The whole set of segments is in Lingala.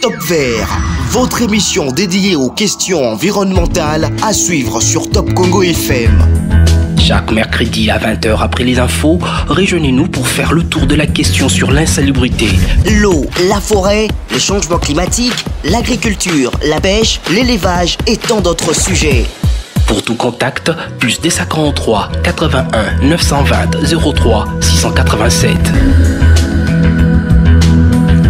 Top Vert, votre émission dédiée aux questions environnementales à suivre sur Top Congo FM. Chaque mercredi à 20h après les infos, rejoignez-nous pour faire le tour de la question sur l'insalubrité. L'eau, la forêt, le changement climatique, l'agriculture, la pêche, l'élevage et tant d'autres sujets. Pour tout contact, plus des 43 81 920 03 687.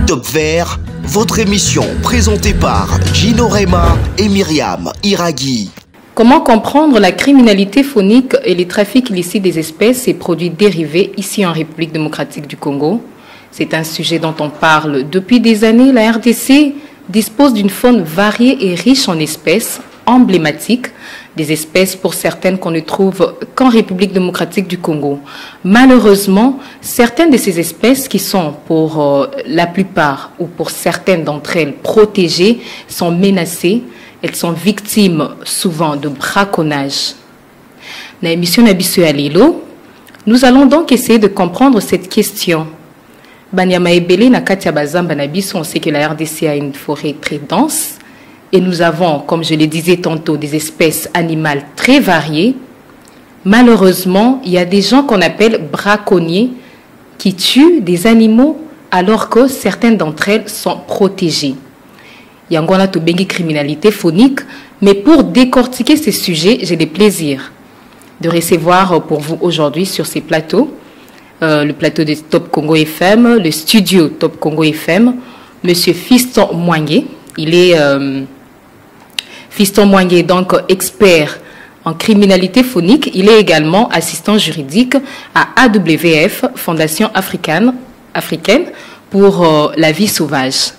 Top Vert, votre émission présentée par Gino Rema et Myriam Iraghi. Comment comprendre la criminalité phonique et les trafics illicites des espèces et produits dérivés ici en République démocratique du Congo? C'est un sujet dont on parle depuis des années. La RDC dispose d'une faune variée et riche en espèces emblématiques, des espèces pour certaines qu'on ne trouve qu'en République démocratique du Congo. Malheureusement, certaines de ces espèces qui sont pour la plupart ou pour certaines d'entre elles protégées sont menacées. Elles sont victimes souvent de braconnage. Dans l'émission Nabiso Alilo, nous allons donc essayer de comprendre cette question. Banyama Ebele na Katia Bazamba Nabiso, on sait que la RDC a une forêt très dense et nous avons, comme je le disais tantôt, des espèces animales très variées. Malheureusement, il y a des gens qu'on appelle braconniers qui tuent des animaux alors que certaines d'entre elles sont protégées. Il y a encore une criminalité phonique, mais pour décortiquer ces sujets, j'ai le plaisir de recevoir pour vous aujourd'hui sur ces plateaux, le plateau de Top Congo FM, le studio Top Congo FM, Monsieur Fiston Mwangue. Il est Fiston Mwangue, donc expert en criminalité phonique. Il est également assistant juridique à AWF, Fondation africaine pour la vie sauvage.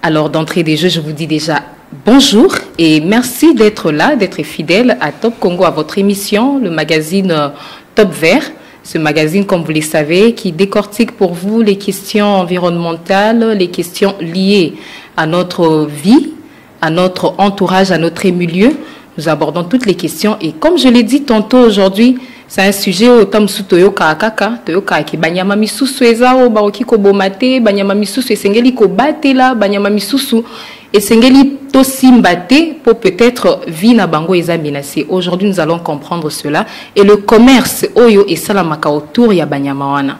Alors, d'entrée des jeux, je vous dis déjà bonjour et merci d'être là, d'être fidèle à Top Congo, à votre émission, le magazine Top Vert. Ce magazine, comme vous le savez, qui décortique pour vous les questions environnementales, les questions liées à notre vie, à notre entourage, à notre milieu. Nous abordons toutes les questions et comme je l'ai dit tantôt aujourd'hui, c'est un sujet au tom su toyoka kaka toyoka ki banyama misusu ezao baoki ko bomate banyama misusu esengeli ko batela banyama misusu esengeli to simbate pour peut-être vie na bango eza menacé. Aujourd'hui nous allons comprendre cela et le commerce oyo et salamaka autour ya banyama wana.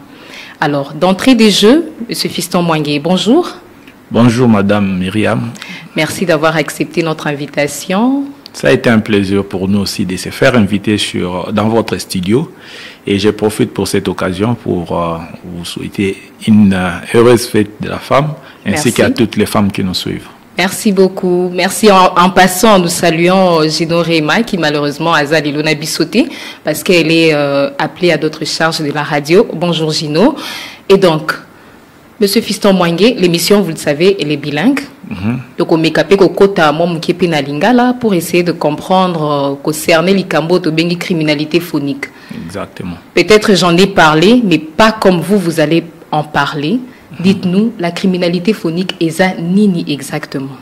Alors d'entrée des jeux, monsieur Fiston Mwangue, bonjour. Bonjour madame Myriam. Merci d'avoir accepté notre invitation. Ça a été un plaisir pour nous aussi de se faire inviter dans votre studio et je profite pour cette occasion pour vous souhaiter une heureuse fête de la femme ainsi qu'à toutes les femmes qui nous suivent. Merci beaucoup. Merci. En passant, nous saluons Gino Rema qui malheureusement a Zalilona Bissoté parce qu'elle est appelée à d'autres charges de la radio. Bonjour Gino. Et donc, monsieur Fiston Mwangue, l'émission, vous le savez, elle est bilingue. Donc, on m'écapé au kota momukepe na lingala pour essayer de comprendre, concerner l'ikambo de bengi criminalité phonique. Exactement. Peut-être j'en ai parlé, mais pas comme vous allez en parler. Dites-nous, la criminalité phonique est à nini exactement?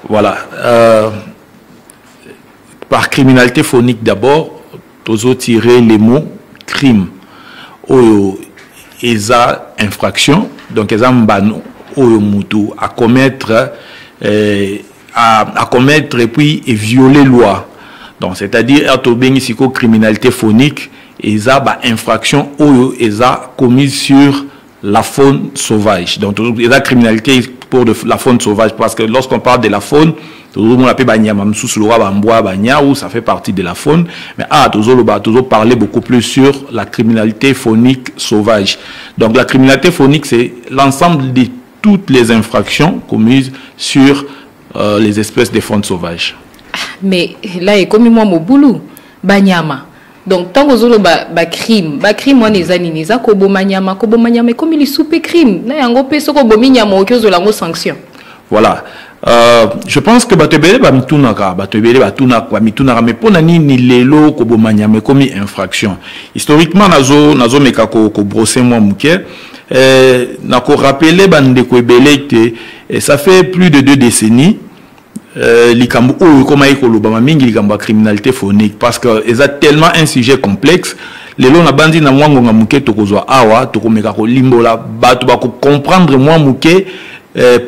Voilà. Par criminalité phonique, d'abord, nous avons tiré les mots crime. Eza infraction, donc eza mbano oyo mutu à commettre et puis violer loi. Donc c'est-à-dire atobengi siko criminalité phonique eza ba infraction oyo eza commise sur la faune sauvage. Donc eza criminalité pour la faune sauvage parce que lorsqu'on parle de la faune, on appelle banyama msusu loa bamboa banyaou, ça fait partie de la faune, mais toujours parler beaucoup plus sur la criminalité phonique sauvage. Donc la criminalité phonique c'est l'ensemble de toutes les infractions commises sur les espèces de faune sauvage. Mais là il comme moi mobulu banyama. Donc tant que crime on les aniniza kobo manyama comme il soupe crime là yango peso kobo minyama okozo lango sanction. Voilà. Je pense que batebele ba mitunaka mais pona ni lelo kobo manyama comme infraction. Historiquement nazo meka ko brosser moi muke na ko rappeler bande ko ebele que ça fait plus de 2 décennies likambo oyo koma ikoloba mingi likambo criminalité phonique parce que eza tellement un sujet complexe lelo na bandi na mwango nga muke tokozwa awa tokomeka ko limbola bato ba ko comprendre moi muke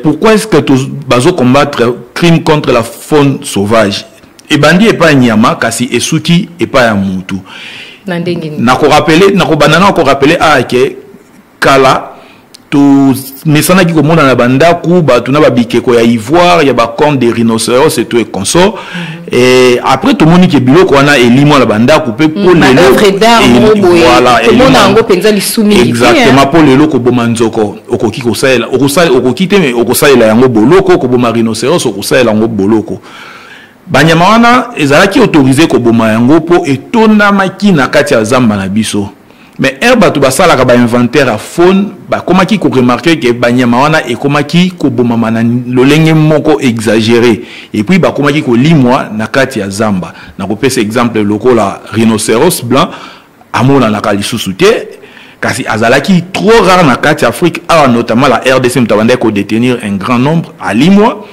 pourquoi est-ce que tu vas combattre crime contre la faune sauvage? Et bandi et pas nyama, kasi esuki et pas yamutu. Nako rappeler que kala tout mesana qui komona na banda ku ba tuna ba bikeko ya ivoire ya ba corne de rhinocéros et tout et consort. Et après tout le monde qui est biloko wana elimo la banda coupé pour les voilà exactement pour les loko bomanzoko okoki ko saela okoki te mais okosaela yango boloko ko boma rhinocéros okosaela yango boloko. Banyama wana ezalaki autorisé ko boma yango po etona maki na kati ya zamba na biso. Mais herba tu basala ka ba inventaire à faune ba komaki ko remarquer que banyama wana e komaki ko boma mana lolenge moko exagéré et puis ba komaki ko limwa na kati ya zamba. Na ko pesa exemple lokola rhinocéros blanc amona na kalisusu te kasi azalaki trop rare na kati Afrique notamment la RDC mtabande ko détenir un grand nombre à limwa.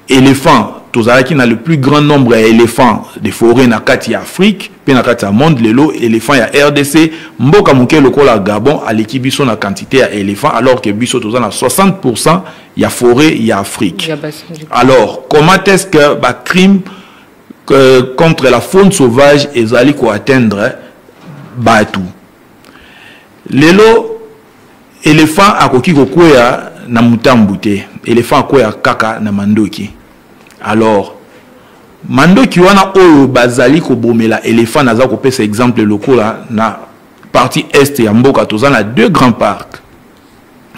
Éléphant tozalaki na le plus grand nombre d'éléphants de forêts na kati Afrique pe na kati monde lelo éléphant ya RDC mboka muke lokola Gabon aleki biso na quantité ya éléphants alors que biso tozana 60% ya forêt ya Afrique. Alors comment est-ce que ba crime contre la faune sauvage ezali ko atteindre batu lelo éléphant akoki kokwea na mutambu te éléphant akoya kaka na mandoki. Alors, mandoki wana oyo bazali ko bomela éléphant naza ko pesa exemple lokola na partie est ya mboka tozana deux grands parcs.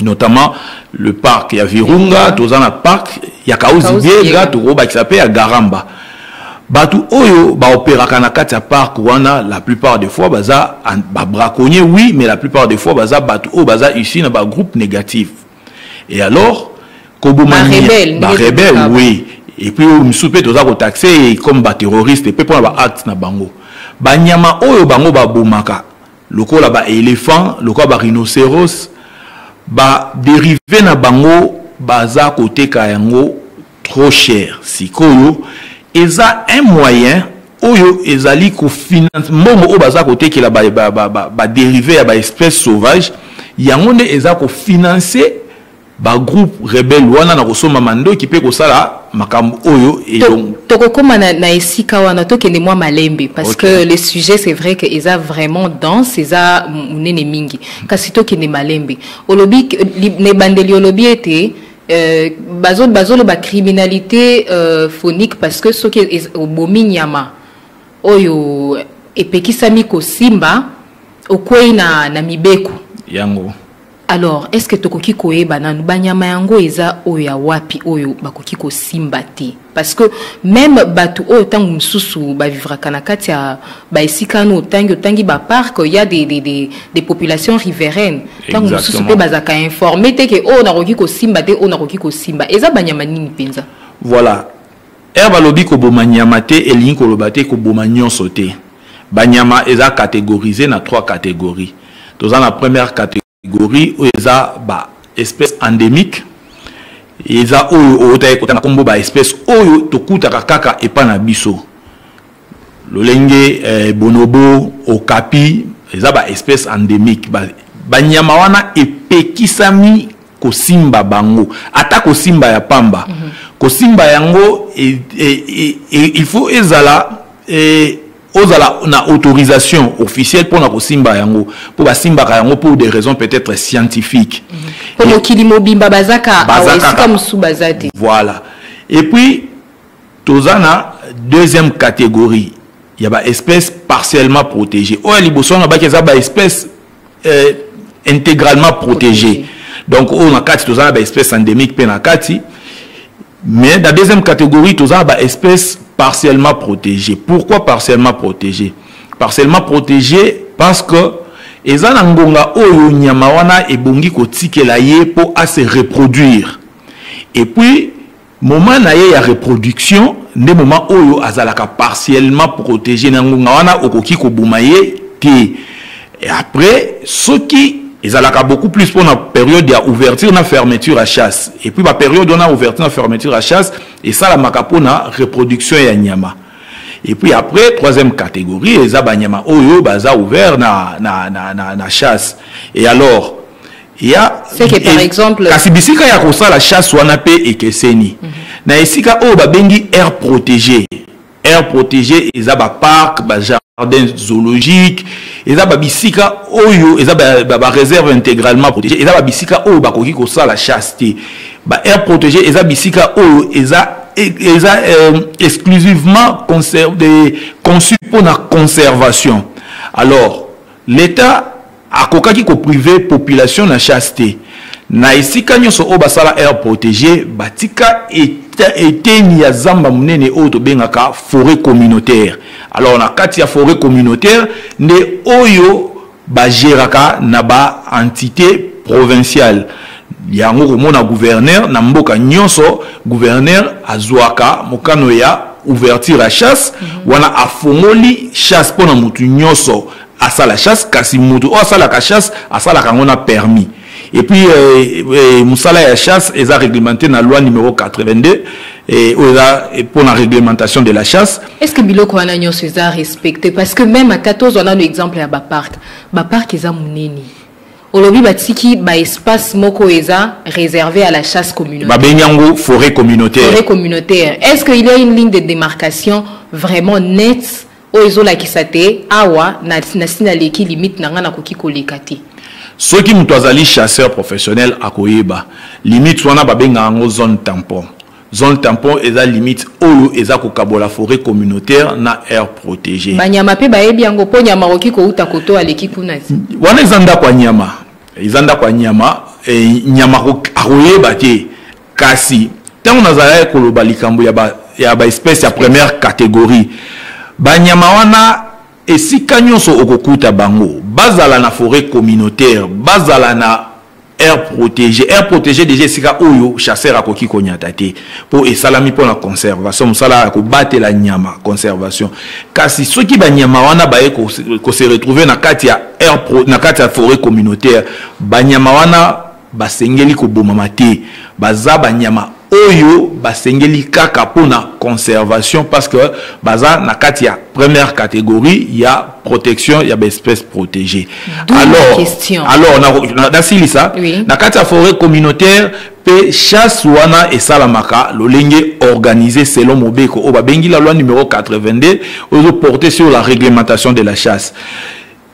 Notamment le parc ya Virunga, tozana parc ya Kaouzi-Biega, tokoba qui s'appelle ya Garamba. Batu oyo ba opéraka na kati ya parc wana la plupart des fois baza ba braconnier oui, mais la plupart des fois baza batu oyo baza ici na ba groupe négatif. Et alors rebelle oui. Et puis on soupe toza ko taxer comme ba terroriste et puis pour ba acte na bango. Banyama oyo bango ba bomaka. Lokola ba éléphant, lokola ba rhinocéros, ba dérivé na bango baza côté ka yango trop cher. Sikoyo eza un moyen oyo ezali ko finance momo o baza côté ki la ba dérivé ya ba espèce sauvage, yango ne eza ko financer ba groupe rebelle wana na kosoma mando qui peut kosala makambo oyo et donc tokokoma na esika wana tokende mwa malembe parce que le sujet c'est vrai que eza vraiment dense eza munene mingi kasi tokende malembe olobi ne bandeli olobi ete bazolo ba criminalité phonique parce que soki obomi nyama oyo epekisami kosimba okwei na mibeko yango. Alors, est-ce que tokoki koyeba na banyama yango eza oya wapi oyo bakoki ko simbati? Parce que même batu oyo tangu msusu ba vivra kana kati ya ba esika no tangi ba parc, il y a des populations riveraines. Tangu msusu pe bazaka informer te ke o na koki ko simbate o na koki ko simba. Eza banyama nini penza? Voilà. Herba lobi ko boma nyama te elingi ko lobate ko boma nyonso te. Banyama eza catégorisé na 3 catégories. Dans la première catégorie eza ba espèce endémique eza oyo otaye kota na kombo ba espèce oyo tokutaka kaka epa na biso lolenge bonobo okapi eza ba espèce endémique ba nyama wana epekisami kosimba bango ata kosimba ya pamba kosimba yango il faut ezala ozala na autorisation officielle pour na kosimba yango pour basimba yango pour des raisons peut-être scientifiques. Comme kilimo bimba bazaka comme sous bazate. Voilà. Et puis tozana deuxième catégorie, il y a ba espèces partiellement protégées. O liboso na ba keza ba espèces intégralement protégées. Donc on a kati tozana ba espèces endémiques pe na kati. Mais dans la deuxième catégorie, tous les espèces partiellement protégées. Pourquoi partiellement protégées? Partiellement protégées parce que les anangonga oyo nyama wana ebongi ko tikela ye pour à se reproduire. Et puis moment na ye ya reproduction, ne moment oyo azalaka partiellement protégé nangonga wana okoki ko bumaye te. Et après ce qui ils ont beaucoup plus pour la période d'ouverture na fermeture à chasse. Et puis la période on a ouverture na fermeture à chasse et ça la makapo na reproduction ya nyama. Et puis après troisième catégorie les abanyama oyo baza ouvert na chasse. Et alors c'est que par exemple kasi bisika ya kosala chasse wana pe ekeseni na esika oyo babengi aire protégée eza ba parc ba jardin zoologique eza ba bisika oyo eza ba réserve intégralement protégée eza ba bisika oyo bakoki kosala chasse te ba aire protégée eza bisika oyo eza exclusivement conçu pour la conservation. Alors l'État a kokaki ko privé population na chasse te na esika nyonso o basala aire protégée batika eteni ya zamba munene o to bengaka forêt communautaire. Alors na kati ya forêt communautaire nde oyo bageraka na ba entité provinciale yango komona gouverneur na mboka nyonso gouverneur azwaka mokano ya ouverture à chasse wana afongoli chasse pona mutu nyonso asala chasse kasi mutu o asala ka chasse asala kangona permis et puis musala ya chasse eza réglementé na loi numéro 82 et pour la réglementation de la chasse. Est-ce que biloko wana nyonso eza respecté parce que même à 14 on a l'exemple ya ba parc eza muneni Olobi batiki ba espace moko eza réservé à la chasse communautaire. Babenyango forêt communautaire. Forêt communautaire. Est-ce qu'il y a une ligne de démarcation vraiment nette ozo la kisate awa na sinaleki limite nanga na koki kolekati? Ceux qui mutwazali chasseur professionnel akoyeba limite wana babengango zone tampon. Zone tampon eza limite oyo eza kokabola forêt communautaire na aire protégée. Banyama pe baebi yango po nyama koki ko uta koto aleki kuna. Wana ezanda kwa nyama. Izanda kwa nyama nyama akoyeba te kasi tango nazala koloba likambo ya ba espèce ya première catégorie banyama wana esika nyonso okokuta bango bazala na forêt communautaire bazala na aire protégée déjà esika oyo chasseur akoki konyata te po esalami po na conservation musala ko batela nyama conservation kasi soki banyama wana baye ko se retrouver na kati ya na kati ya forêt communautaire banyama wana basengeli ko bomama te baza banyama oyo basengeli kaka pona conservation parce que baza na kati ya première catégorie ya protection ya espèces protégées. Alors na silisa na kati ya forêt communautaire pe chasse wana esalamaka lolenge organisé selon mobeko o babengi la loi numéro 82 oyo porté sur la réglementation de la chasse.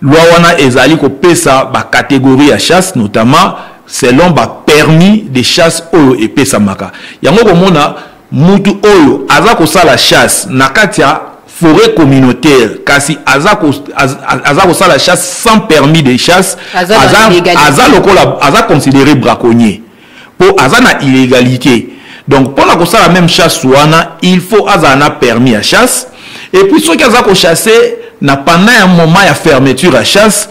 Loi wana ezali ko pesa ba catégorie ya chasse notamment selon ba permis de chasse oyo epesa maka yango komona mutu oyo aza ko sala chasse na kati ya forêt communautaire kasi aza ko sala chasse sans permis de chasse aza considéré braconnier pour aza na illégalité donc pour la ko sala même chasse wana il faut aza na permis à chasse et puis ceux qui aza ko chasser na pendant un moment ya fermeture à chasse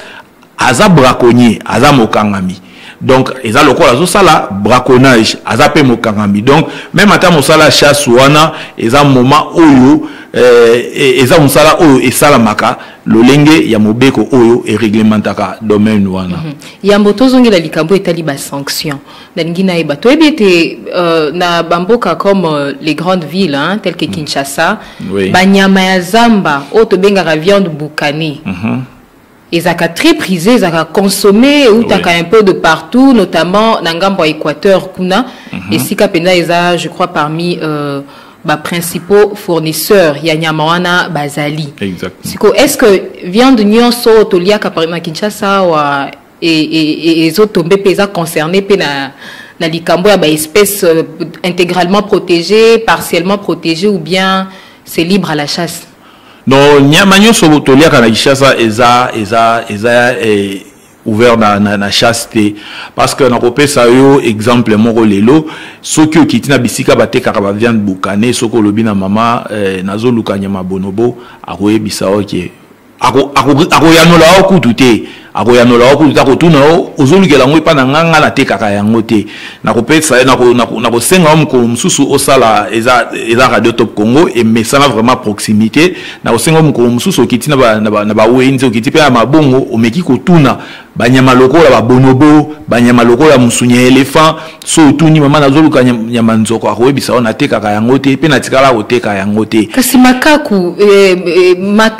aza braconnier aza mokangami. Donc eza lokola zo sala braconnage azape mokangami donc même ata mosala chasse wana eza moment oyo eza mosala oyo esala maka lolenge ya mobeko oyo e réglementaka domaine wana yambo tozongela likambo etali ba sanction na ngina eba to ebete na bamboka comme les grandes villes hein, telles que Kinshasa banyama ya zamba o to bengaka viande bukani ils ont très prisé, ils ont consommé ou un peu de partout, notamment dans le Équateur, et si Kapena ils ont, je crois, parmi les principaux fournisseurs, il y a Nyamawana, Bazali. Exactement. Est-ce que viande nyonso tolia kaparima Kinshasa et les autres tombés pesa concernés na likambo ya espèces intégralement protégées, partiellement protégées ou bien c'est libre à la chasse? Non, nyama nyonso tolia kana Kinshasa eza ouvert na chasse te parce que na kopesa yo exemple moko lelo soki okitina bisika bateka ka viande bukane soko lobi na mama nazo luka nyama bonobo akoyebisa oke akoyanola okutu te akoyanola okutu ta kotuna ozolukela ngo epa na nganga na tekaka yango te na kopesa na kosenga mukolo mususu osala eza Radio Top Congo et mesana vraiment proximité na kosenga mukolo mususu okitina na ba wenzi okitipe ya mabongo omeki kotuna banyama lokola ba bonobo banyama lokola musunya elephant so tuni mama nazoluka nyama nzoko akoyebisa ona tekaka yango te pe na tikala koteka yango te kasi makaku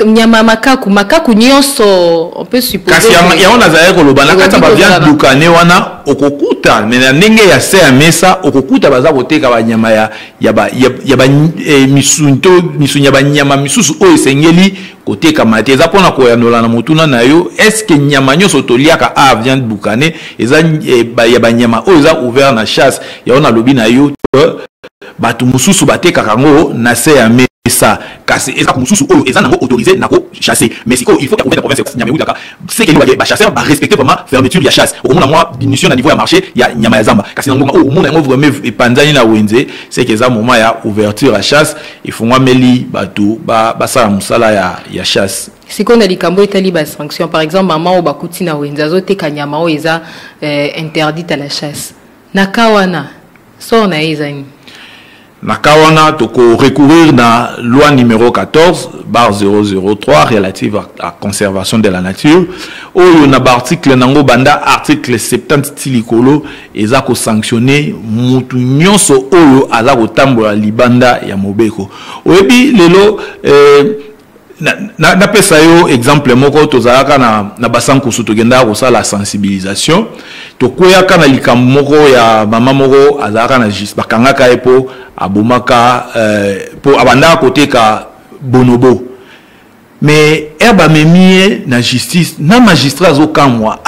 nyama makaku nyonso on peut supposer ya on azaya koloba na kata ba viande dukane wana okokuta mais na ndenge ya se ya mesa okokuta baza koteka ba nyama ya ba misunya ba nyama misusu o esengeli koteka mate eza pona ko yanola na mutuna na yo est-ce que nyama nyoso toliaka a viande dukane eza ya ba nyama o eza ouvert na chasse ya ona lobi na yo batu mususu bateka kango na se ya mesa kasi eza mususu oyo eza nango autorisé nako chasser mais siko il faut que la province nyama yudaka c'est que ba chasseur ba respecter vraiment fermeture ya chasse au moins moi diminution na niveau ya marché ya nyama ya zamba kasi nango au moins ngo vraiment epanzani na wenze c'est que eza moment ya ouverture à chasse il faut moi meli batu ba sala musala ya chasse siko na likambo etali ba sanction par exemple maman o bakuti na wenze azoteka nyama o eza interdite à la chasse nakawana so na ezani Nakawana toko recourir dans loi numéro 14/003 relative à la conservation de la nature. Oyo na article nango banda article 70 tilikolo eza ko sanctionner mutu nyonso oyo ala kotambola libanda ya mobeko. Oyebi lelo na pesa yo exemple moko tozalaka na basanko sutogenda ko sala sensibilisation to koyaka na likambo moko ya mama moko azalaka na juste bakangaka epo abomaka po abanda koteka bonobo mais eba memie na justice na magistrat zo kamwa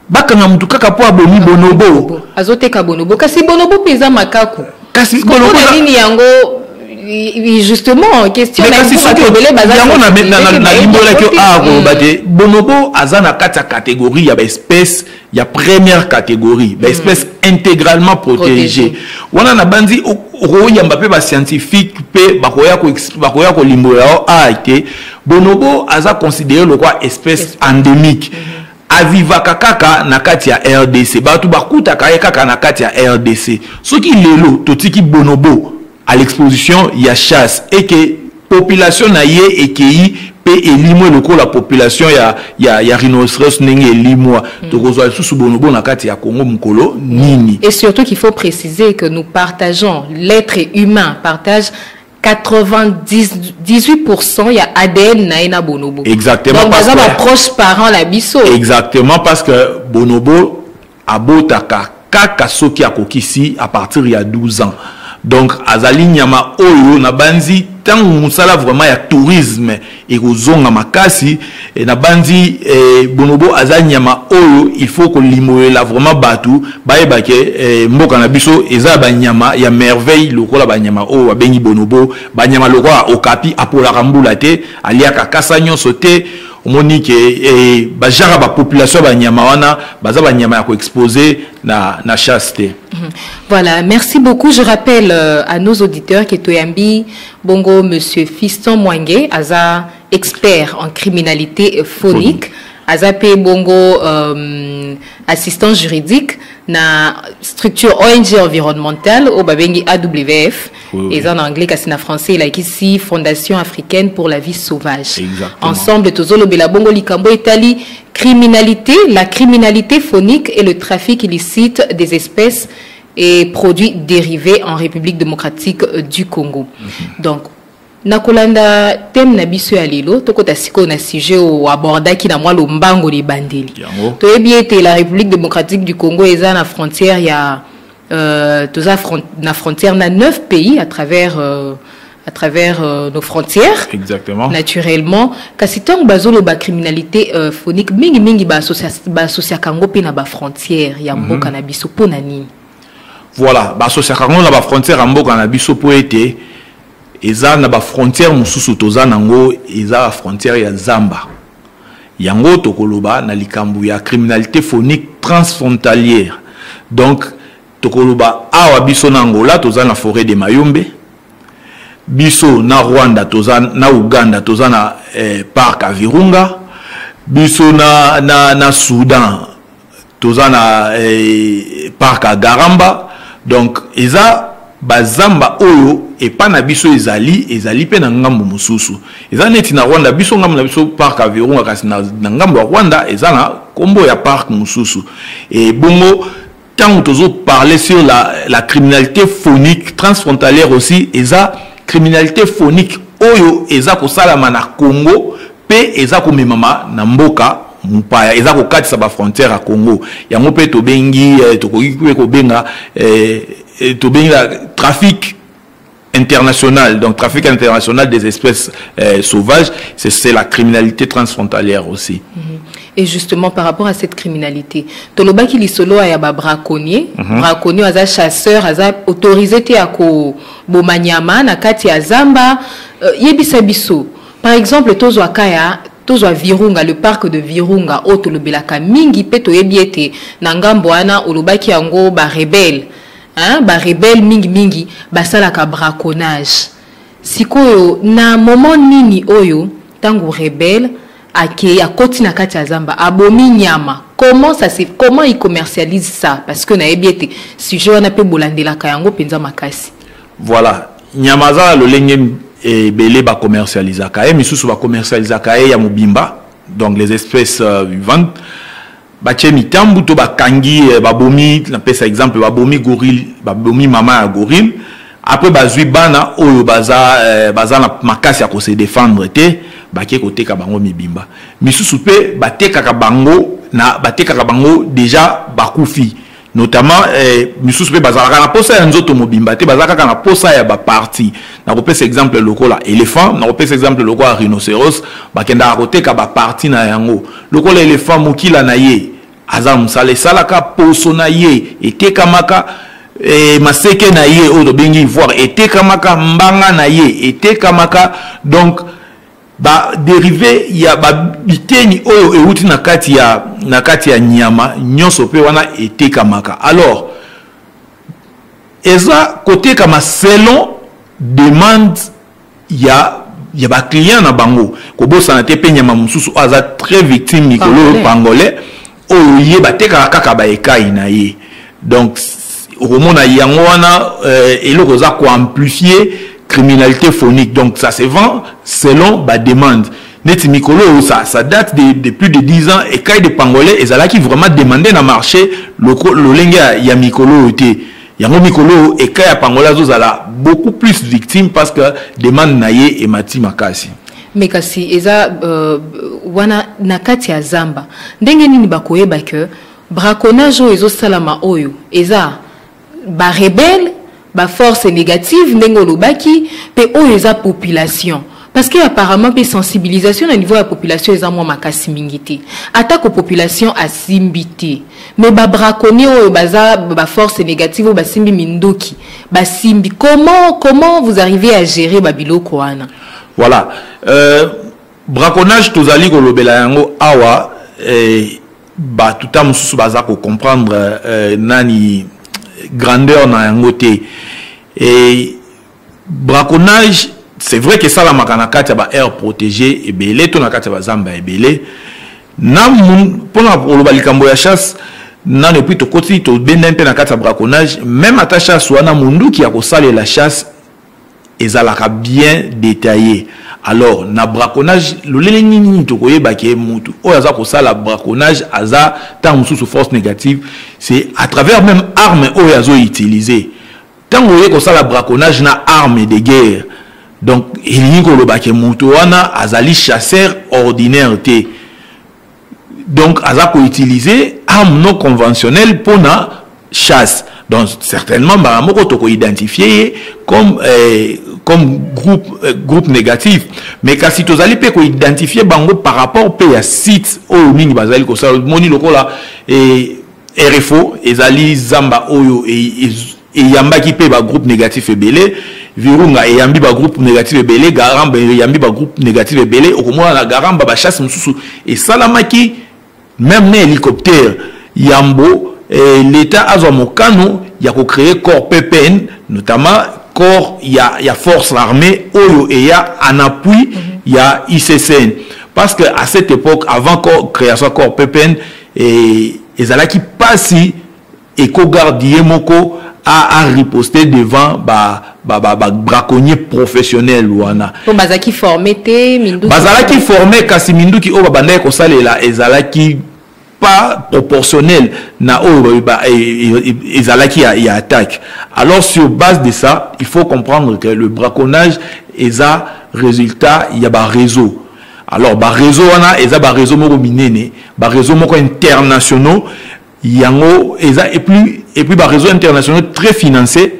bakanga mutu kaka po abomi bonobo azoteka bonobo kasi bonobo peza makako kasi bonobo nini yango justement question na bonobo azana kata catégorie ya espèce ya première catégorie ba espèce intégralement protégée wana na bandi royamba pe ba scientifique pe bakoya ko limbola a été bonobo aza considéré le quoi espèce endémique avivaka kaka na kati ya RDC batu bakuta kaka na kati ya RDC soki lelo totiki bonobo à l'exposition il y a chasse et que population na ye et qui pe elimo loko la population ya rhinocéros nenge elimo to kozwa sous bonobo na kati ya Congo mukolo nini et surtout qu'il faut préciser que nous partageons l'être humain partage 98% il y a ADN na bonobo exactement donc parce que proche parent la biso exactement parce que bonobo abotaka kaka soki akokisi à partir il y a 12 ans. Donc azali nyama oyo na banzi tangu musala vraiment ya tourisme et kozonga makasi et na banzi bonobo azali nyama oyo il faut que limoela vraiment batu bayeba ke mboka na biso eza ba nyama ya merveille lokola ba nyama oyo babengi bonobo ba nyama lokola okapi apola rambula te aliaka kasanyo sote monique et bajara ba population ba nyama wana baza ba nyama ya ko exposer na chaste. Voilà, merci beaucoup. Je rappelle à nos auditeurs que Toyambi Bongo monsieur Fiston Mwange aza expert en criminalité phonique, aza pe Bongo assistant juridique na structure ONG environnementale au babengi AWF et en anglais kasina français la ici Fondation africaine pour la vie sauvage. Exactement. Ensemble tozolo bela bongo likambo etali criminalité, la criminalité phonique et le trafic illicite des espèces et produits dérivés en République démocratique du Congo. Donc nakolanda thème na biso ya lelo tokota siko na sujet o abordaki na mwa lombango li bandeli to ebiete la République démocratique du Congo eza na frontière ya na frontière na 9 pays à travers nos frontières. Exactement. Naturellement kasi tong bazolo ba criminalité phonique mingi ba association kango pe na ba frontière ya mboka na biso pona nini. Voilà, ba association kango na ba frontière ya mboka na biso po ete eza na ba frontière mususu toza nango eza la frontière ya Zamba. Yango tokoloba na likambu ya criminalité phonique transfrontalière. Donc tokoloba awa biso na Angola toza na forêt de Mayombe. Biso na Rwanda toza na Uganda toza na parc à Virunga. Biso na Soudan toza na parc à Garamba. Donc eza bazamba oyo et pas na biso ezali pe na ngambo mususu eza neti na Rwanda biso ngambo na biso parc à Virunga kasi na ngambo ya Rwanda eza na kombo ya parc mususu et bongo tant tozo parler sur la criminalité phonique transfrontalière aussi eza criminalité phonique oyo eza ko salama na Congo pe eza ko memama na mboka mupaya eza ko kati sa ba frontière à Congo ya ngope to bengi to ko benga to benga trafic international, donc trafic international des espèces sauvages, c'est la criminalité transfrontalière aussi. Et justement, par rapport à cette criminalité, Toloba qui lisolo a ba braconnier, braconnier aza chasseur, aza autorisé te ako bomanyama na kati ya zamba, yebisa biso. Par exemple, tozwa kaya, tozwa Virunga, le parc de Virunga, otolobelaka mingi pe toyebiete na ngambo wana olobaki yango ba rebelle. Hein, ba rebelle mingi basala ka braconnage. Sikoyo na moment nini oyo tango rebelle ake ya koti na kati ya zamba abomi nyama. Comment il commercialise ça? Parce que na ebiete sujet wana pe bolandela ka yango penza makasi. Voilà, nyama za lolenge belé ba commercialiser ka e misusu ba commercialiser ka e ya mobimba, donc les espèces vivantes. Bache mitambu to bakangi babomi na pesa exemple babomi gorille babomi mama ya gorille après bazui bana oyo baza na makasi ya ko se défendre te baké côté ka bango mibimba misusu pe bateka ka bango na bateka ka bango déjà bakufi notamment misusu pe bazalaka na posa ya nzoto mobimba te bazalaka na posa ya ba parti na ko pesa exemple lokola éléphant na ko pesa exemple lokola rhinocéros bakenda côté ka ba parti na yango lokola éléphant mokila na ye azam sale salaka poso na ye etekamaka maseke na ye oyo bengi ivoire etekamaka mbanga na ye etekamaka donc ba dérivé ya ba biteni oyo euti na kati ya nyama nyonso pe wana etekamaka. Alors eza côté kama selon demande ya ba client na bango ko bosa na te pe nyama mususu aza très victime mikolo pangolais oyo ye bateka kaka ba ekai na ye. Donc romona yango wana eloko za ko amplifier criminalité phonique, donc ça se vend selon ba demande. Neti mikolo ça date de plus de 10 ans et kai de pangolais et zala qui vraiment demandé na marché lolenge ya mikolo te yango mikolo et kai ya pangolais zo zala beaucoup plus victime parce que demande na ye et mati makasi. Mais kasi eza wana nakati ya zamba ndenge nini bakoyeba que braconnage oyo salama oyo eza ba rebelle ba force négative ndenge olobaki pe oyo eza population parce que apparemment pe sensibilisation au niveau de la population eza mo makasi mingiti attaque aux population asimbité mais ba braconnier oyo baza ba force négative ba simbi mindoki ba simbi comment vous arrivez à gérer ba biloko wana? Voilà, braconnage tozali kolobela yango awa ba tuta mususu baza ko comprendre nani grandeur na yango te. Et braconnage c'est vrai que ça la makana kati ba air protégé et belé to na kati ba zamba et belé na pona koloba likambo ya chasse na ne puis to koti to benda mpe na kati braconnage même ata chasse wana mundu ki akosala la chasse ezalaka bien détaillé. Alors na braconnage lolele nini to koyeba ke mutu oyo aza kosala braconnage aza tant sous force négative c'est à travers même arme oyo azo utiliser tant oyo kosala braconnage na arme de guerre. Donc il koloba ke mutu wana azali chasseur ordinaire te, donc aza ko utiliser arme non conventionnelle pour na chasse. Donc certainement baramoko to ko identifier comme groupe négatif, mais kasi tozali pe ko identifier bango par rapport pe ya site oyo mingi bazali ko sala moni lokola RFO ezali zamba oyo et yambaki pe ba groupe négatif ebele Virunga et yambi ba groupe négatif ebele Garamba et yambi ba groupe négatif ebele okomona na Garamba ba chasse mususu et salamaki même na hélicoptère yambo l'état azwa mokano ya ko créer corps PPN notamment corps il y a force armée oyo et ya en appui il y a ICCN parce que à cette époque avant création corps PPN et ezalaki pasi et ko gardier moko à riposter devant braconnier professionnel wana bazaki formé te minduki bazalaki formé kasi minduki o babanda ko salela ezalaki pas proportionnel na ezalaki ya attaque. Alors sur base de ça il faut comprendre que le braconnage est un résultat il y a un réseau. Alors ba réseau wana eza ba réseau moko minene, ba réseau moko internationaux yango eza et puis ba réseau internationaux très financé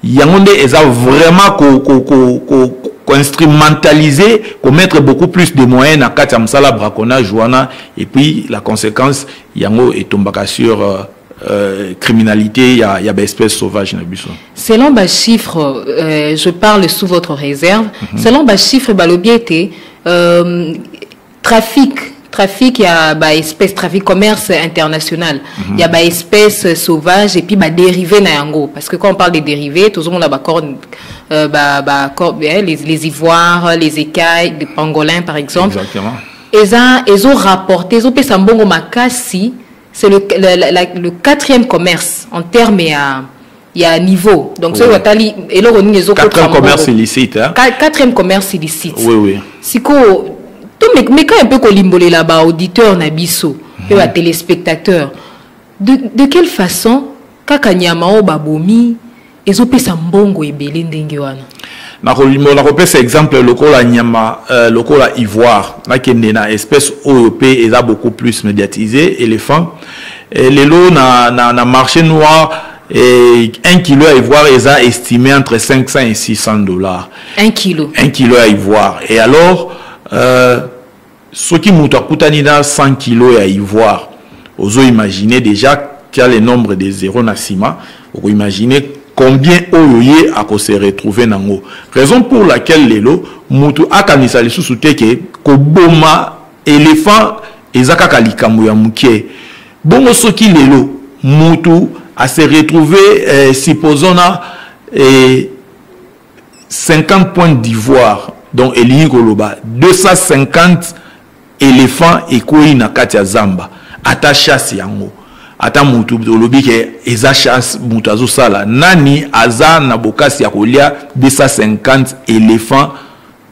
yango nde eza vraiment ko instrumentaliser, ko mettre beaucoup plus de moyens na kati ya msala braconnage wana, et puis la conséquence yango etombaka sur criminalité, il y a des espèces sauvages. Selon les chiffres, je parle sous votre réserve, selon les chiffres, balobiété, trafic, il y a des espèces, trafic, commerce international, il y a des espèces sauvages et puis des dérivés nayango. Parce que quand on parle des dérivés, tout le monde a les ivoires, les écailles, les pangolins par exemple. Exactement. Ils ont rapporté, ils ont fait un bon makasi. C'est le 4e commerce en termes il y a un niveau. Donc, c'est le 4e commerce illicite. 4e commerce illicite. Oui, oui. Si mais quand un peu colimbolé là-bas, auditeur nabiso, téléspectateur, de quelle façon, kakanyama o babomi, ils ont fait un bongo et belé ndengewana? Na repère exemple lokola nyama lokola ivoire na kendena espèce OEP est beaucoup plus médiatisé éléphant et lelo na marché noir et 1 kilo à ivoire est estimé entre 500 et 600 $. 1 kilo à ivoire. Et alors ce qui muta kutani na 100 kilos à ivoire, ozo imaginer déjà qu'il y a le nombre de zéros na sima, vous imaginez combien oyoye a se retrouver nango. Raison pour laquelle lelo mutu akanisa lisusu teke ko boma éléphant ezaka kalikambo ya mukie. Bongo soki lelo mutu a se retrouver supposons 50 points d'ivoire donc elingi koloba 250 éléphants ekoi na kati ya zamba ata chasse yango. Ata mutu olobi ke eza chasse mutu azosala nani aza na bokasi ya kolia 250 éléphants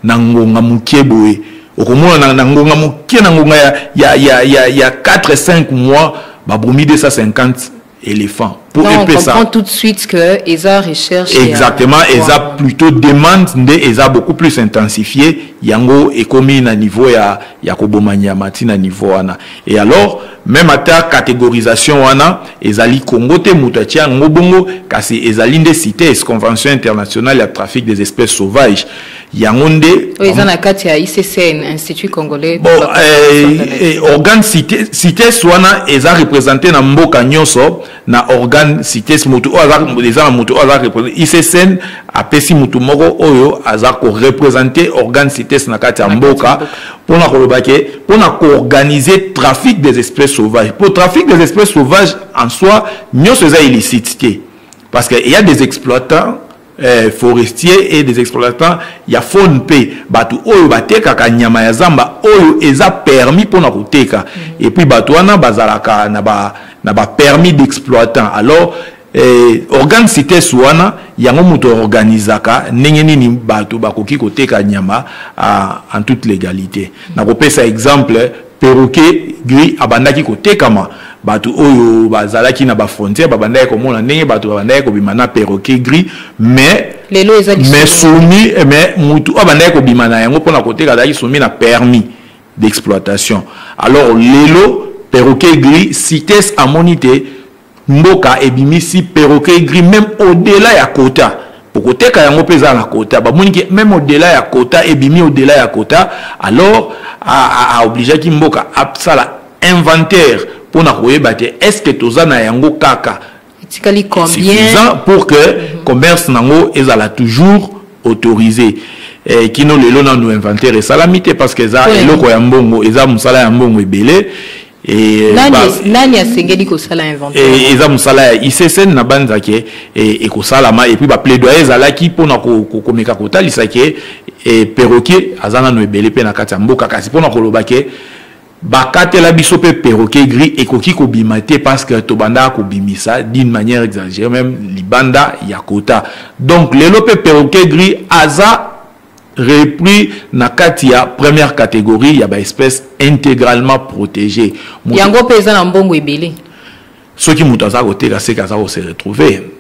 na ngonga mukie boye okomona na ngonga mukie na ngonga ya 4-5 mois babomi 250 éléphants pour on comprend tout de suite que ESA recherche exactement ESA plutôt demande ESA beaucoup plus intensifié yango ekomi na niveau ya kobomanya mati na niveau wana. Et alors même à ta catégorisation wana ezali Congo te mutatia ngobongo kasi ezali nde CITES convention internationale ya trafic des espèces sauvages yango nde ezana kati ya ICCN Institut Congolais organe CITES wana eza représenté na mboka nyonso na organe CITES mutu eza mutu aza représenter ICCN apesi mutu moko oyo aza ko représenter organe CITES na kati ya mboka pona kolobake pona ko-organiser trafic des espèces sauvages. Pour trafic des espèces sauvages en soi nyonso eza illicite parce que il y a des exploitants forestiers et des exploitants ya faune pe batu oyo bateka ka nyama ya zamba oyo eza permis pona koteka et puis batu wana bazalaka na ba permis d'exploitant. Alors organe CITES wana yango muto organisaka ndenge nini batu bakoki koteka nyama en toute légalité. Na kopesa exemple perroquet gris abandaki kotekama batu oyo bazalaki na ba frontière babandaki komona ndenge batu babandaki kobima na perroquet gris mais soumis mais mutu abandaki kobima na yango pona koteka daki soumis na permis d'exploitation. Alors lelo perroquet gris CITES a monité mboka ebimisi perroquet gris même au-delà ya quota pour koteka yango pesa na quota ba moniki même au-delà ya quota ebimi au-delà ya quota. Alors a obligé ki mboka apsala inventaire pour na koyeba te est-ce que tozana yango kaka etikali combien suffisant pour que commerce nango ezala toujours autorisé. Kino lelo na no inventaire salamité parce que za eloko ya mbongo eza musala ya mbongo ebele. Et nani asengeli ko sala inventaire et eza musala ya ICCN na banza ke et ko sala ma et puis ba plaidoyer zalaki pona ko komeka ko talisa ke perroquet azana no ebele pe na kati ya mboka kasi pona ko lobake bakatela biso pe perroquet gris ekoki ko bimate parce que to banda ko bimisa d'une manière exagérée même libanda ya kota. Donc lelo pe perroquet gris aza repris na katia première catégorie, il y a des espèces intégralement protégées. Yango pesa na mbongo ebele. Ceux qui mutaza côté c'est qu'à ça se retrouver.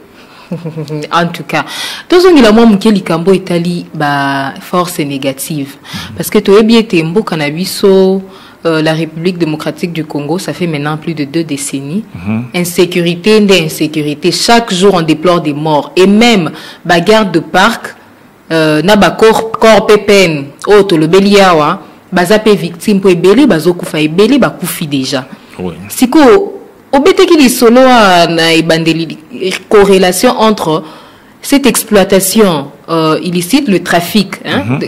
En tout cas, tous on a moins que likambo Italie ba force négative parce que tu es bien tembo cannabiso la République démocratique du Congo, ça fait maintenant plus de 2 décennies. Insécurité, d'insécurité, chaque jour on déplore des morts et même bagarre de parc na ba corps pepen oh to le beliawa bazape victime pour ebeli bazokufa ebeli bakufi déjà. Siko obete ki li solo na ebandeli corrélation entre cette exploitation illicite, le trafic, hein,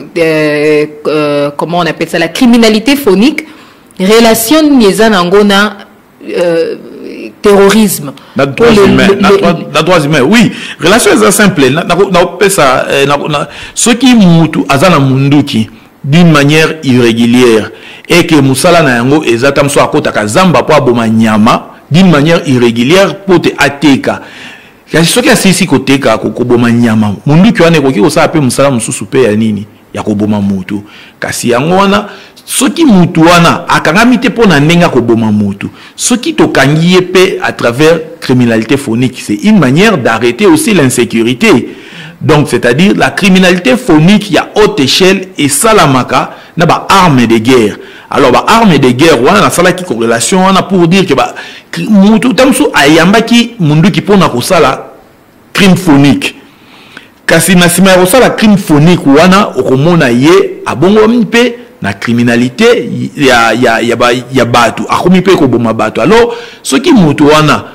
comment on appelle ça, la criminalité phonique, relation nieza nangona terrorisme. La droits humains, oui. Relation est simple. Ce qui moutou azana munduki d'une manière irrégulière et que musala na yango ezatam so akota kazamba po aboma nyama d'une manière irrégulière pour te ateka. Ce qui a ici côté ka kokoboma nyama. Munduki wane koki osala pe musala mususu pe ya nini ya koboma mutu. Kasi yango wana soki mutu wana akangamite pona nenga koboma mutu. Soki tokangiye pe à travers criminalité phonique, c'est une manière d'arrêter aussi l'insécurité. Donc c'est-à-dire la criminalité phonique y a haute échelle et salamaka na ba armes de guerre. Alors ba armes de guerre wana na sala ki corrélation wana pour dire que ba mutu tamsu ayamba ki mundu ki pona ko sala crime phonique. Kasi na sima ko sala crime phonique wana okomona ye abongo mpe na criminalité ya batu akomi pe ko boma batu. Alors ce qui mutu wana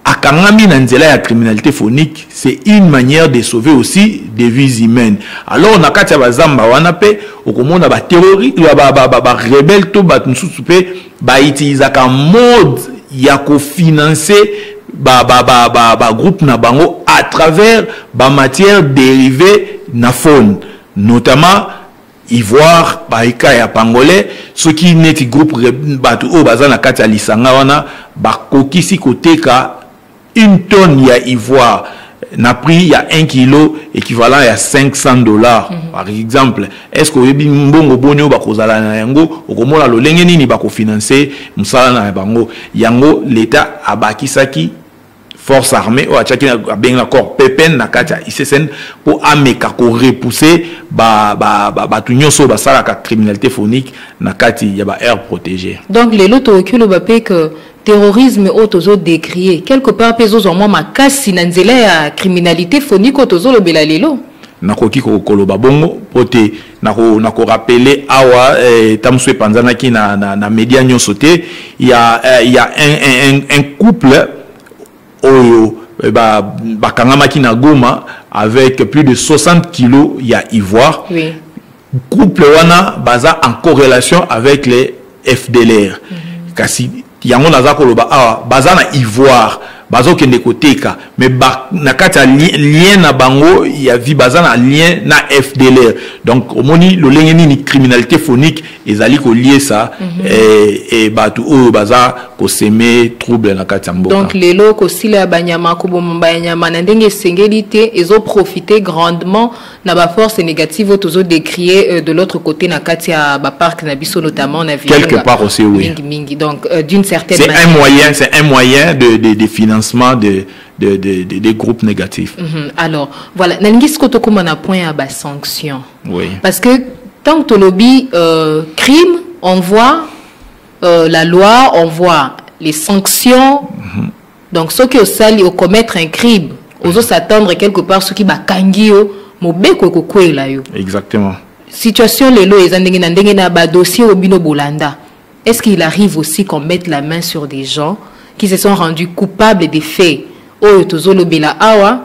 akangami na nzela ya criminalité phonique, c'est une manière de sauver aussi des vies humaines. Alors on a katia bazamba wana pe okomona ba terroriste ba rebelle to ba nsusu pe ba utiliser ka mode ya ko financer ba groupe na bango à travers ba matières dérivées na faune, notamment ivoire ba ika ya pangolais, ce qui neti groupe batu o bazana katia lisanga wana ba kokisi koteka une tonne ya ivoire n'a pris il y a 1 kilo équivalent à $500 par exemple. Est-ce que mbongo bonyo bakozala na yango okomona lolenge nini bako financer musala na bango yango l'état abakisaki force armée ou achaki ben encore pepen na katia ICCN pour ameka ko repousser ba tunyoso ba sala ka criminalité phonique na kati ya ba air protégé. Donc les loto okilo ba pe que terrorisme auto décrié quelque part pesos en moi ma casse nanzela ya criminalité phonique auto lo belalelo nakoki ko koloba bongo pote nako rappeler awa tamswe panzana ki na média nyosote il y a un couple oyo ba kangama ki na Goma avec plus de 60 kilos ya ivoire. Oui. Couple wana baza en corrélation avec les FDLR. Kasi yango naza koloba awa baza na ivoire bazo kende koteka mais na kati lien na bango ya vi baza na lien na FDLR. Donc omoni lo lengeni ni criminalité phonique ezali ko lier ça et batu o baza ko semer trouble na kati mboka. Donc lelo ko sila banyama ko bomba nyama na ndenge sengelité ezo profiter grandement na ba force négative autozo décrier de l'autre côté na kati ya ba parc na biso notamment na ville quelque part aussi oui mingi. Donc d'une certaine manière c'est un moyen de financement des groupes négatifs. Alors voilà nalingis ko tokoma na point à ba sanction. Oui. Parce que tant que lobby crime on voit la loi, on voit les sanctions. Donc ceux qui au commettre un crime aux s'attendre quelque part ceux qui bakangio mobeko kokwela yo. Exactement. Situation lelo ezandenge na ndenge na ba dossier obino bolanda. Est-ce qu'il arrive aussi qu'on mette la main sur des gens qui se sont rendus coupables des faits oyo tozolo bela awa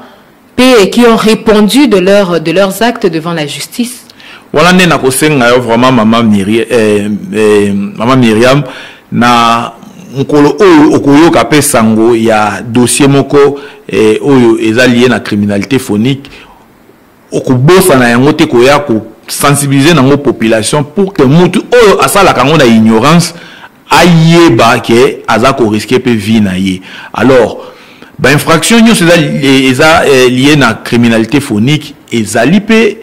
et qui ont répondu de leurs actes devant la justice? Voilà nena kosenga yo vraiment maman Myriam na mukolo oyo okoyoka pe sango ya dossier moko oyo ezalié na criminalité phonique okobosa na yango te koya ko sensibiliser na population pour que mutu oyo asala kango na ignorance ayeba ke azako risquer pe vie na ye. Alors ba infraction nyo eza lié na criminalité phonique ezali pe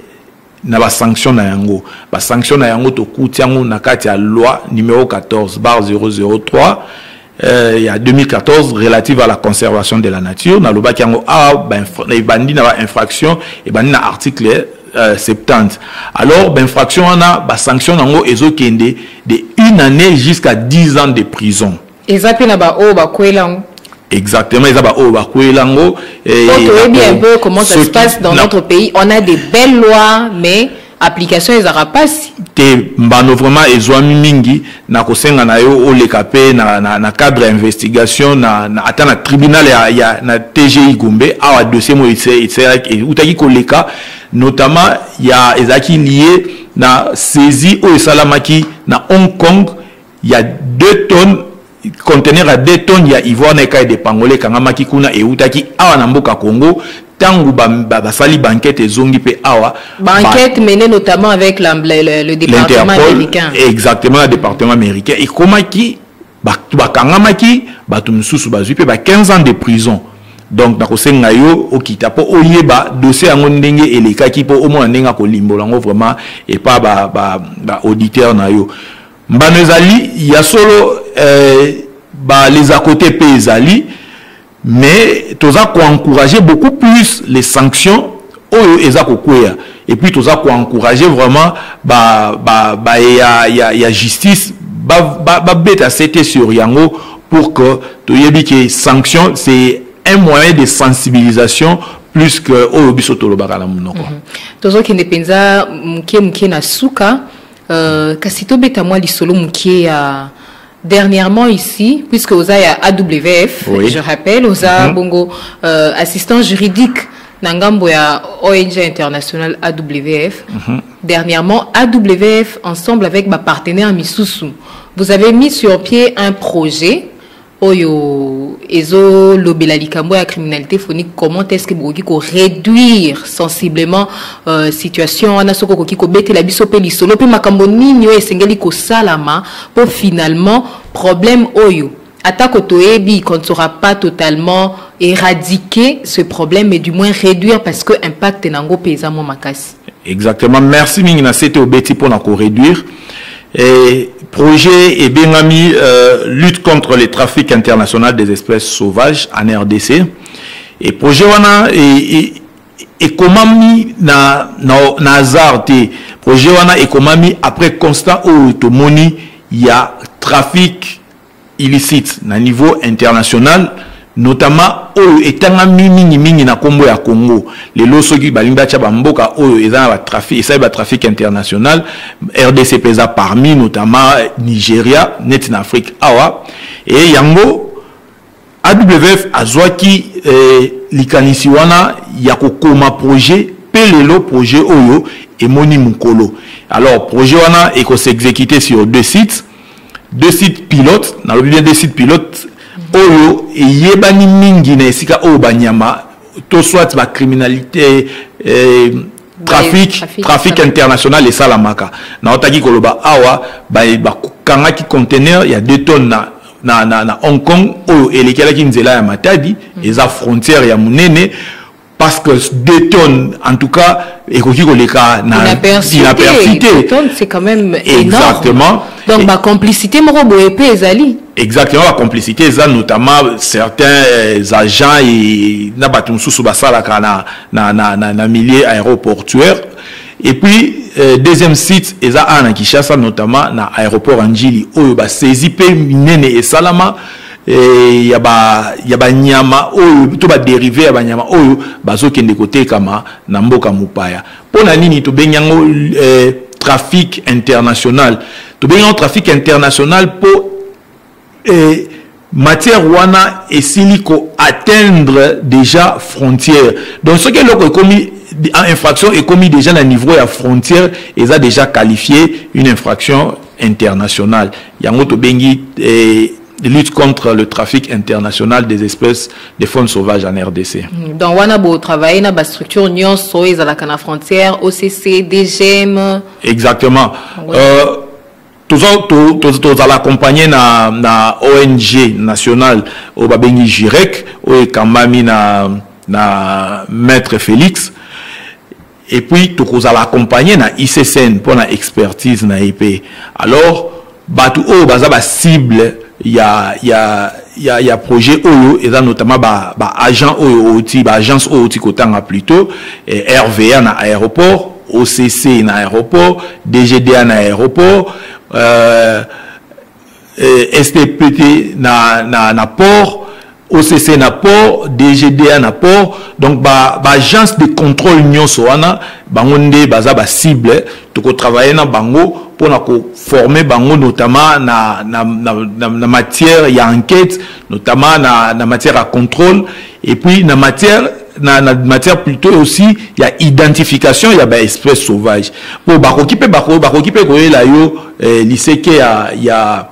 na ba sanction na yango to kuti yango na kati ya loi numéro 14/003 il y a 2014 relative à la conservation de la nature. Na loba kiango bandi na infraction et bandi na article 70. Alors infraction on a sanction nango ezo kende de 1 année jusqu'à 10 ans de prison. Exactement Exactement, bien un peu comment ça se passe dans notre pays. On a des belles lois, mais application ils n'aura pas si. Vraiment mingi na kosenga na yo o lekapé na cadre d'investigation na tribunal ya na TGI Gombe a dossier mo et utaki koleka notamment ya ezaki lié na saisie au salamaki na Hong Kong, il y a 2 tonnes conteneur à 2 tonnes ya ivoire na kai de pangolais kangamaki kuna e utaki awa na mboka Congo tangu basali banquette ezongi pe awa banquette menée notamment avec le département américain. Exactement, le département américain et komaki bakangamaki batu mususu bazui pe 15 ans de prison. Donc na kosenga yo okita po oyeba dossier yango ndenge elekaki po au moins ndenge ko limbola ngo vraiment et pas ba auditeur na yo. Mbanezali, il y a solo les à côté paysanali, mais tu as encourager beaucoup plus les sanctions et puis tu as encourager vraiment y a justice bête c'était sur yango pour que tu aies que sanctions c'est un moyen de sensibilisation plus que bisoto lo bakala munoko. Tozo ki ndepenza mkie na suka kasito beta moi lisolo mkie dernièrement ici puisque oza ya AWF oui. Je rappelle oza bongo assistant juridique nangambo ya ONG international AWF. Dernièrement AWF ensemble avec ma partenaire Misusu vous avez mis sur pied un projet Oyo ezo lobela likambo ya criminalité phonique. Comment est-ce que boki ko réduire sensiblement situation wana soko koki ko betela biso pe lisolo pe makambo nini oyo esengeli ko salama pour finalement problème oyo atako toyebi qu'on ne sera pas totalement éradiquer ce problème mais du moins réduire parce que impact nango pesa mo makasi. Exactement, merci mingi na c'était obeti pour na ko réduire. Et projet et bien ami lutte contre le trafic international des espèces sauvages en RDC et projet wana et comment mis na hasard projet wana et comment mis après constat au tomoni il y a trafic illicite na niveau international notamment oyo etanga mingi na kombo ya Congo les losoki balinga cha bamboka oyo ezana ba trafic et ça ba trafic international RDC pesa parmi notamment Nigeria net en Afrique awa et yango AWF azwaki likanisi wana ya kokoma projet pelelo projet oyo emoni mukolo. Alors projet wana et ko s'exécuter sur 2 sites pilotes na bien 2 sites pilotes oyo yebani mingi na esika oyo banyama to soit ba criminalité trafic international et salamaka na otaki koloba awa ba kangaki conteneur il y a 2 tonnes na Hong Kong oyo elekelaki nzela ya Matadi eza frontière ya munene parce que 2 tonnes en tout cas ekoki koleka na inapercité c'est quand même exactement énorme. Donc ma complicité morobo épée ezali exactement la complicité ça notamment certains agents et na batumsusu basalaka na milieu aéroportuaire et puis deuxième site eza na Kinshasa notamment na aéroport Anjili oyo ba saisi pe minene et salama y a ba nyama oyo to ba dérivé ya ba nyama oyo bazokende côté kama na mboka mupaya pona nini to benyango trafic international to benyango trafic international pour matière wana et siliko atteindre déjà frontière donc ce que l'on commis en infraction est commis déjà à niveau à frontière et ça déjà qualifié une infraction internationale yango to bengi lutte contre le trafic international des espèces de faune sauvage en RDC. Donc wana bo travailler na ba structure nyonso ezalaka na frontière OCC DGM. Exactement. Oui. Tous l'accompagner na ONG nationale au babengi Jirek au kamami na maître Félix et puis tous l'accompagner na ICCN pour la expertise na IP. Alors batu o baza ba cible il y a projet oyo et notamment agent oyo agence oyo kotanga plutôt RVA na aéroport, OCC na aéroport, DGDA na aéroport, STPT na port, OCC na port, DGDA na port. Donc agence de contrôle nyonso wana bango nde baza ba cible to travailler na bango pour former bango notamment na matière ya enquête, notamment na matière à contrôle, et puis na matière plutôt aussi il y a identification, il y a espèces sauvages pour bakokipe koyela yo lycée ke ya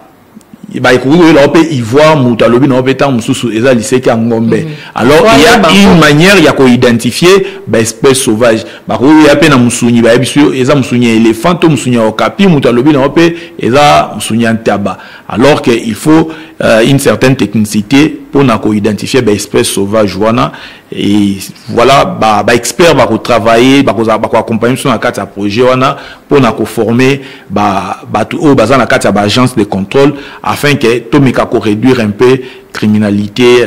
ivoire mutalobi na opeta mususu eza lycée ki ngombe. Alors il y a une manière ya ko identifier espèces sauvages bakoyo ya pe na musunyi ba biso eza musunyi éléphant to musunyi okapi mutalobi na opé eza musunyi ntaba. Alors que il faut une certaine technicité pour na ko identifier espèces sauvages wana. Et voilà expert va travailler va accompagner sur la carte à projet wana pour na ko former au bazan la carte à agence de contrôle afin que tomika ko réduire un peu criminalité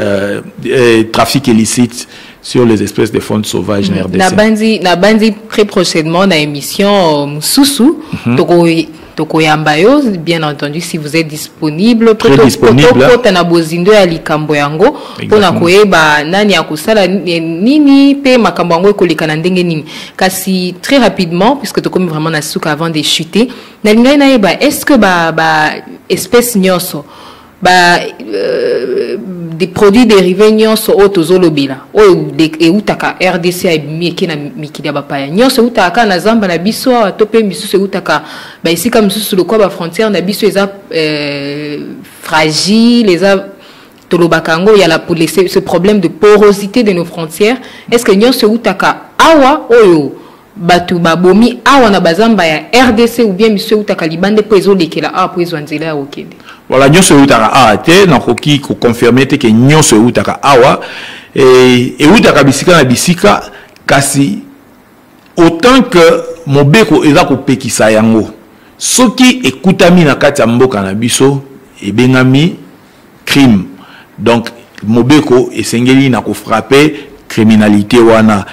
trafic illicite sur les espèces de faune sauvage en RDC. Na bandi très prochainement na émission Mususu Tokoyambayo, bien entendu, si vous êtes disponible, très disponible. Kasi très rapidement, puisque tu comme vraiment na souka avant de chuter, est-ce que espèce nyoso des produits dérivés nyonso otozolobila o de utaka RDC abimieki na mikili ba paya nyonso utaka na zamba na biso atope misusu utaka ba ici comme sous le quoi ba frontière na biso eza fragile eza tolobakango il y a la ce problème de porosité de nos frontières. Est-ce que nyonso utaka awa oyo batu babomi awa na bazamba ya RDC ou bien monsieur utaka libande poezo lekela a poezo nzela okende. Voilà, nyonso utaka awa te na koki ko confirmer te que nyonso utaka awa et utaka bisika na bisika kasi autant que mobeko eza ko pekisa yango soki ekutami na kati ya mboka na biso ebengami crime. Donc mobeko esengeli na ko frapper criminalité wana.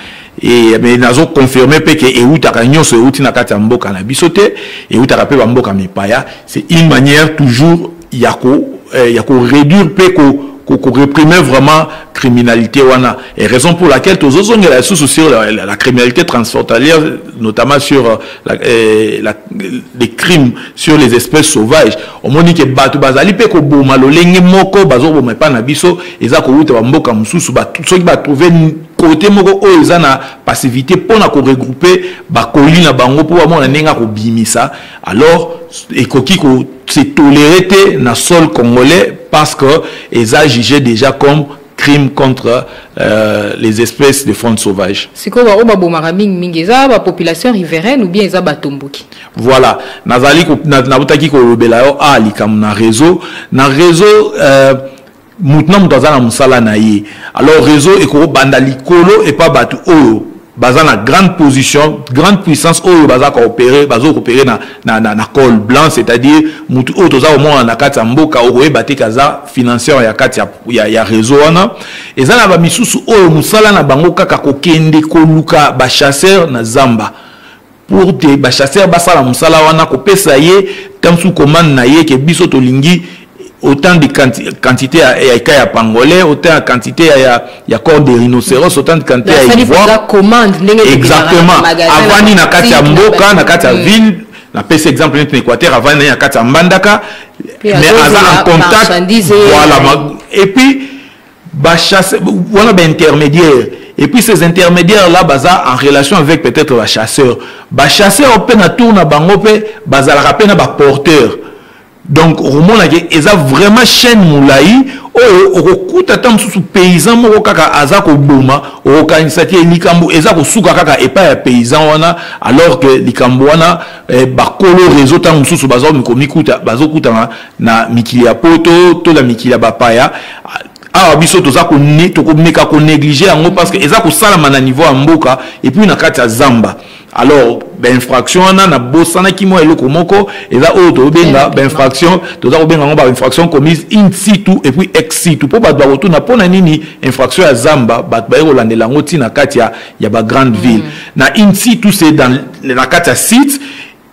Et mais nazo confirmer que eutaka nyonso euti na kati ya mboka na biso te eutaka pe ba mboka mipaya. C'est une manière toujours yako réduire pe ko réprimer vraiment criminalité wana, et raison pour laquelle tous autres la sous sur la criminalité transfrontalière, notamment sur les crimes sur les espèces sauvages. On moni que batu bazali pe ko boma lolenge moko bazo boma pa na biso eza ko wuta ba mboka mususu ba tout qui va trouver côté moko o eza na passivité pour na ko regrouper ba kolina bango pour ba mona nenga ko bimisa. Alors et koki ko c'est toléré na sol congolais parce que ils ont jugé déjà comme crime contre les espèces de faune sauvage. C'est quoi la population riveraine ou bien ils ont tomboki? Voilà, nazali na butaki ko lobela a likam na réseau maintenant mutazana musala na ye. Alors réseau et ko banda likolo et pas batu oyo baza na grande position, grande puissance oyo baza coopérer na col blanc, c'est-à-dire mutu oyo toza au moins na kati ya mboka oyo bate kaza financier ya kati ya réseau wana eza na ba misusu oyo musala na bango kaka kokende koluka ba chasseur na zamba pour te ba chasseur basala musala wana ko pesa ye tamsu commande na ye ke biso to lingi autant de quantité à pangolais, autant de quantité à corps de rhinocéros, autant de quantité à ivoire. Exactement. Avant ni na kati ya mboka, na kati ya ville, na pese exemple en Équateur, avant ni na kati ya Mbandaka, mais en contact. Voilà. Et puis, bah chasse, voilà ben intermédiaire. Et puis ces intermédiaires là, baza en relation avec peut-être la chasseur. Bah chasseur on peut na tour na bango pe, baza la rappel na ba porteur. Donc romona ils a vraiment chaîne moulaï o okuta tam sous paysan moko kaka azako boma o kanisati likambo ezako suka kaka epa ya paysan wana, alors que likambo wana ba kolo réseau tam sous bazo mikuta bazo kuta na mikili ya poto to la mikili ya bapaya. ah biso toza ko meka ko négliger yango parce que eza ko sala na niveau ya mboka et puis na kati ya zamba. Alors ben infraction na bosana ki mo eloko moko eza o to benga ben infraction toza ko benga ba infraction commise in situ et puis ex situ po ba to na pona nini infraction ya zamba ba ba rolandela ngoti na kati ya ba grande ville na in situ c'est dans la kati ya site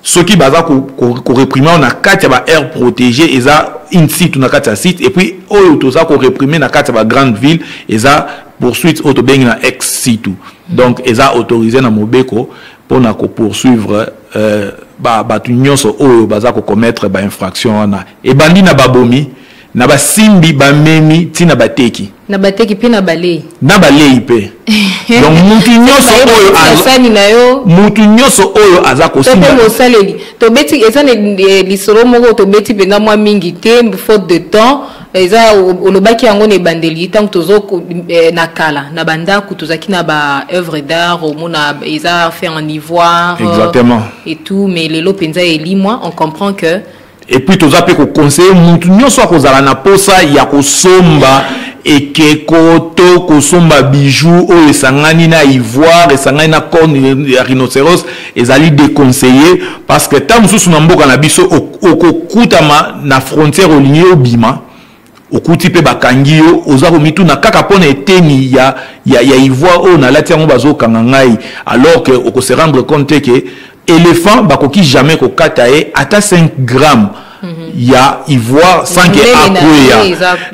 ceux qui baza ko réprimer na kati ya ba aire protégée eza in situ na kati ya site et puis o to za ko réprimer na kati ya ba grande ville eza poursuite auto benga na ex situ donc eza autorisé na mobeko pour poursuivre batu nyonso oyo baza ko commettre ba infraction na e bandi na babomi na basimbi bamemi tina bateki pe na balei pe donc mutu nyonso oyo aza ko simba to mosaleli to beti eza li solo moko to beti pena mwa mingi te faute de temps eza olobaki yango ne bandeli tant tozo na kala na banda ku tozaki na ba œuvre d'art au mona eza fait en ivoire exactement et tout mais lelo penza eli moi on comprend que et puis toza pe ko conseiller mutu nyonso akozala na posa ya kosomba ekeko to kosomba bijoux oyo esangani na ivoire esangani na corne ya rhinocéros ezali déconseillé parce que tant mususu na mboka na biso okokutama na frontière olingi obima okuti pe bakangi yo oza komitu na kaka pona eteni ya ivoire oyo na lati yango bazokanga ngai alors que oko se rendre compte que éléphant bakoki jamais kokata ye ata 5 grammes ya ivoire sans que akwea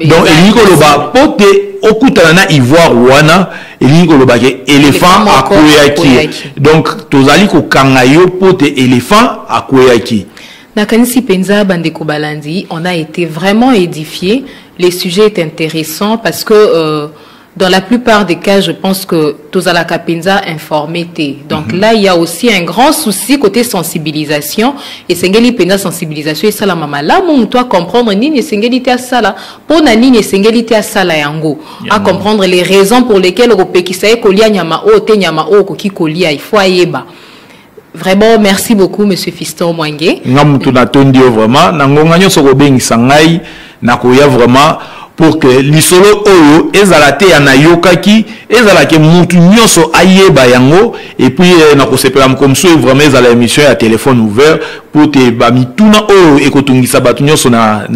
donc elingi koloba pote okutana na ivoire wana elingi koloba ke éléphant akweyaki donc tozali kokanga yo pote éléphant akweyaki. Nakanisi Penza Bandeko Balandi, on a été vraiment édifiés. Le sujet est intéressant parce que dans la plupart des cas, je pense que Tozalaka Penza informé. Donc là, il y a aussi un grand souci côté sensibilisation. Et Sengeli Penza sensibilisation et ça la maman. Là, mon toi comprendre ni Sengeli te sala. Pour nani ni Sengeli te sala yango. À comprendre les raisons pour lesquelles au Pekisaye kolia nyama o te nyama o koki kolia il faut ayeba. Vraiment, merci beaucoup, Monsieur Fiston Mwangé. Ngamutu na tondi vraiment. Nangonga nyoso ko bengisa ngai na koya vraiment pour que lisolo oyo ezalate ya na yokaki ezalake mutu nyoso ayeba yango et puis na ko sepela mkomso vraiment ezala émission ya téléphone ouvert pour te ba mituna oyo ekotungisa batu nyoso na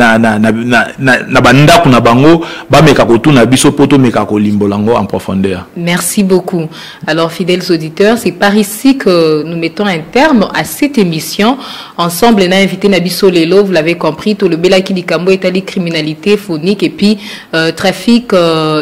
bandako na bango ba meka kotuna biso poto meka ko limbolango en profondeur. Merci beaucoup. Alors fidèles auditeurs, c'est par ici que nous mettons un terme à cette émission. Ensemble, on a invité Nabiso Lelo, vous l'avez compris, tout le Belaki Dikambo étali criminalité phonique et puis trafic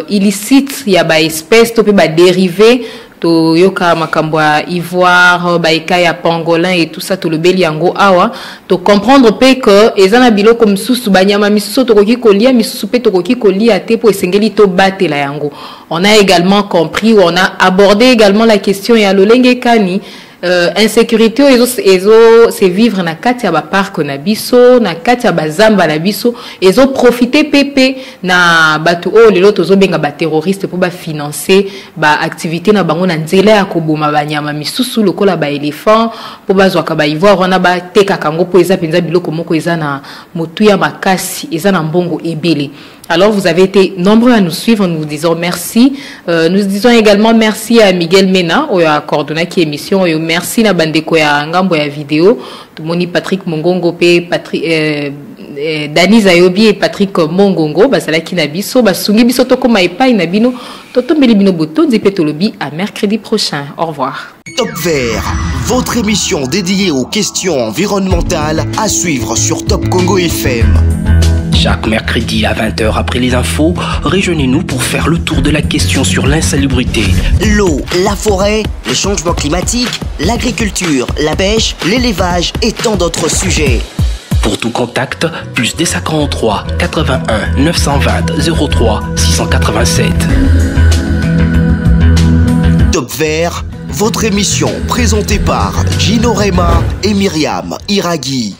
illicite, il y a ba espèces, to pe ba dérivé, to yoka makambwa ivoire, ba ya pangolin et tout ça, tout le beliango awa, to comprendre pe que ezana bilo comme sous banyama misuso to koki kolia misusu pe to koki kolia te po esengeli to bate la yango. On a également compris ou on a abordé également la question ya lolenge kani. Insécurité c'est vivre na kati ya ba parc na biso na kati ya bazamba na biso ezo profiter pepe na batu o lelo tozo benga ba terroriste pour ba financer ba activité na bango na nzela ya koboma banyama misusu lokola ba éléphant pour bazwa ka ba ivoire wana ba teka kango po eza penza biloko moko eza na motu ya makasi eza na mbongo ebele. Alors, vous avez été nombreux à nous suivre. Nous vous disons merci. Nous disons également merci à Miguel Mena, qui a coordonné qui émission. Merci à Bandeko ya Ngambo ya vidéo. Tout le monde, Patrick Mongongo, Patrick, Dani Zayobi et Patrick Mongongo. Basala ki nabiso, basungi biso toko maipa inabino. Toto melibino boto, dipetolobi à mercredi prochain. Au revoir. Top Vert, votre émission dédiée aux questions environnementales à suivre sur Top Congo FM. Chaque mercredi à 20h après les infos, rejoignez-nous pour faire le tour de la question sur l'insalubrité. L'eau, la forêt, les changements climatiques, l'agriculture, la pêche, l'élevage et tant d'autres sujets. Pour tout contact, plus des 43 81 920 03 687. Top Vert, votre émission présentée par Gino Rema et Myriam Iraghi.